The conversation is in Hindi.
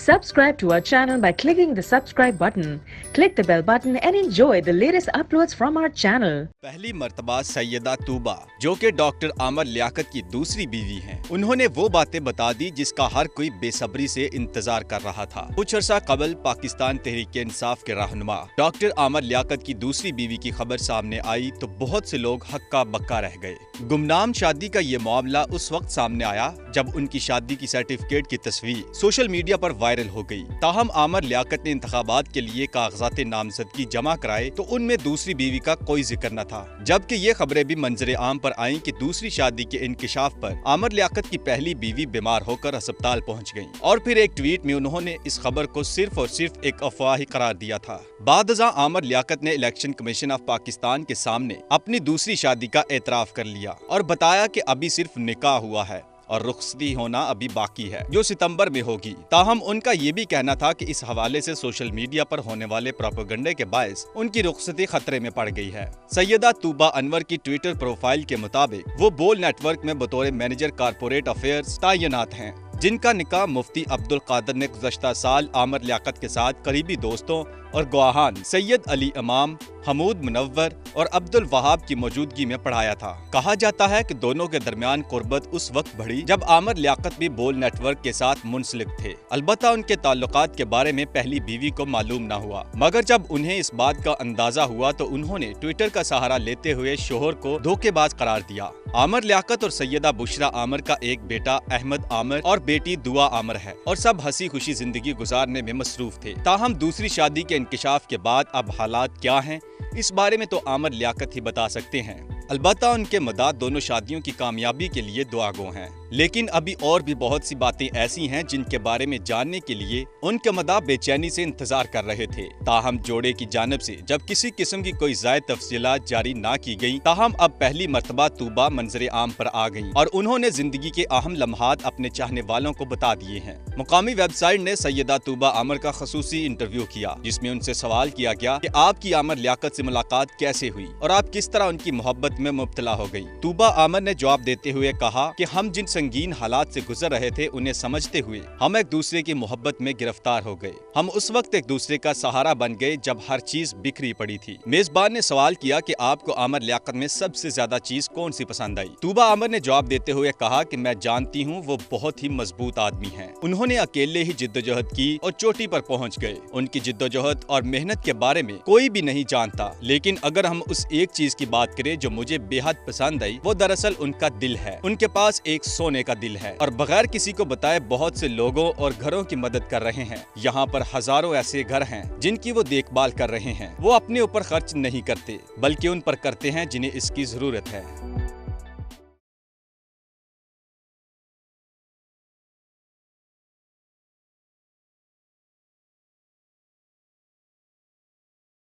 Subscribe to our channel by clicking the subscribe button. Click the bell button and enjoy the latest uploads from our channel. पहली मर्तबा सैयदा तूबा, जो कि डॉक्टर आमर लियाकत की दूसरी बीवी हैं, उन्होंने वो बातें बता दी जिसका हर कोई बेसब्री से इंतजार कर रहा था। कुछ अर्सा कबल पाकिस्तान तहरीक-ए-इंसाफ के रहनुमा डॉक्टर आमर लियाकत की दूसरी बीवी की खबर सामने आई तो बहुत से लोग हक्का बक्का रह गए। गुमनाम शादी का ये मामला उस वक्त सामने आया जब उनकी शादी की सर्टिफिकेट की तस्वीर सोशल मीडिया पर वायरल हो गई। ताहम आमर लियाकत ने इंतखाबात के लिए कागजात नामजदगी जमा कराए तो उनमें दूसरी बीवी का कोई जिक्र न था, जबकि ये खबरें भी मंजरे आम पर आईं कि दूसरी शादी के इंकिशाफ पर आमर लियाकत की पहली बीवी बीमार होकर अस्पताल पहुंच गईं और फिर एक ट्वीट में उन्होंने इस खबर को सिर्फ और सिर्फ एक अफवाह ही करार दिया था। बादअज़ा आमर लियाकत ने इलेक्शन कमीशन ऑफ पाकिस्तान के सामने अपनी दूसरी शादी का एतराफ कर लिया और बताया कि अभी सिर्फ निकाह हुआ है और रुखसती होना अभी बाकी है, जो सितंबर में होगी। ताहम उनका ये भी कहना था कि इस हवाले से सोशल मीडिया पर होने वाले प्रोपेगेंडे के बायस उनकी रुखसती खतरे में पड़ गई है। सैयदा तूबा अनवर की ट्विटर प्रोफाइल के मुताबिक वो बोल नेटवर्क में बतौर मैनेजर कारपोरेट अफेयर्स तैनात हैं, जिनका निकाह मुफ्ती अब्दुल कादिर ने गुज़श्ता साल आमर लियाकत के साथ करीबी दोस्तों और गवाहान सैयद अली इमाम, हमूद मुनव्वर और अब्दुल वहाब की मौजूदगी में पढ़ाया था। कहा जाता है कि दोनों के दरमियान कुर्बत उस वक्त बढ़ी जब आमर लियाकत भी बोल नेटवर्क के साथ मुंसलिक थे। अलबत्ता उनके ताल्लुकात के बारे में पहली बीवी को मालूम न हुआ, मगर जब उन्हें इस बात का अंदाजा हुआ तो उन्होंने ट्विटर का सहारा लेते हुए शोहर को धोखेबाज करार दिया। आमर लियाकत और सैयदा बुशरा आमर का एक बेटा अहमद आमर और बेटी दुआ आमर है और सब हंसी खुशी जिंदगी गुजारने में मसरूफ थे। ताहम दूसरी शादी के इंकिशाफ के बाद अब हालात क्या हैं, इस बारे में तो आमर लियाकत ही बता सकते हैं। अलबत्ता उनके मदाद दोनों शादियों की कामयाबी के लिए दुआगो हैं, लेकिन अभी और भी बहुत सी बातें ऐसी हैं जिनके बारे में जानने के लिए उनके मदाद बेचैनी से इंतजार कर रहे थे। ताहम जोड़े की जानिब से जब किसी किस्म की कोई ज़ायद तफसीलात जारी ना की गई, ताहम अब पहली मर्तबा तूबा मंजरे आम पर आ गईं और उन्होंने जिंदगी के अहम लम्हात अपने चाहने वालों को बता दिए हैं। मुकामी वेबसाइट ने सैयदा तूबा आमर का खसूसी इंटरव्यू किया, जिसमें उनसे सवाल किया गया कि आपकी आमर लियाकत से मुलाकात कैसे हुई और आप किस तरह उनकी मोहब्बत में मुब्तला हो गई। तूबा आमर ने जवाब देते हुए कहा कि हम जिन संगीन हालात से गुजर रहे थे उन्हें समझते हुए हम एक दूसरे की मोहब्बत में गिरफ्तार हो गए। हम उस वक्त एक दूसरे का सहारा बन गए जब हर चीज बिखरी पड़ी थी। मेजबान ने सवाल किया कि आपको आमर लियाकत में सबसे ज्यादा चीज कौन सी पसंद आई। तूबा आमर ने जवाब देते हुए कहा कि मैं जानती हूँ वो बहुत ही मजबूत आदमी हैं। उन्होंने अकेले ही जिद्दोजहद की और चोटी पर पहुँच गए। उनकी जिद्दोजहद और मेहनत के बारे में कोई भी नहीं जानता, लेकिन अगर हम उस एक चीज की बात करें जो मुझे बेहद पसंद आई, वो दरअसल उनका दिल है। उनके पास एक सोने का दिल है और बगैर किसी को बताए बहुत से लोगों और घरों की मदद कर रहे हैं। यहाँ पर हजारों ऐसे घर हैं जिनकी वो देखभाल कर रहे हैं। वो अपने ऊपर खर्च नहीं करते, बल्कि उन पर करते हैं जिन्हें इसकी जरूरत है।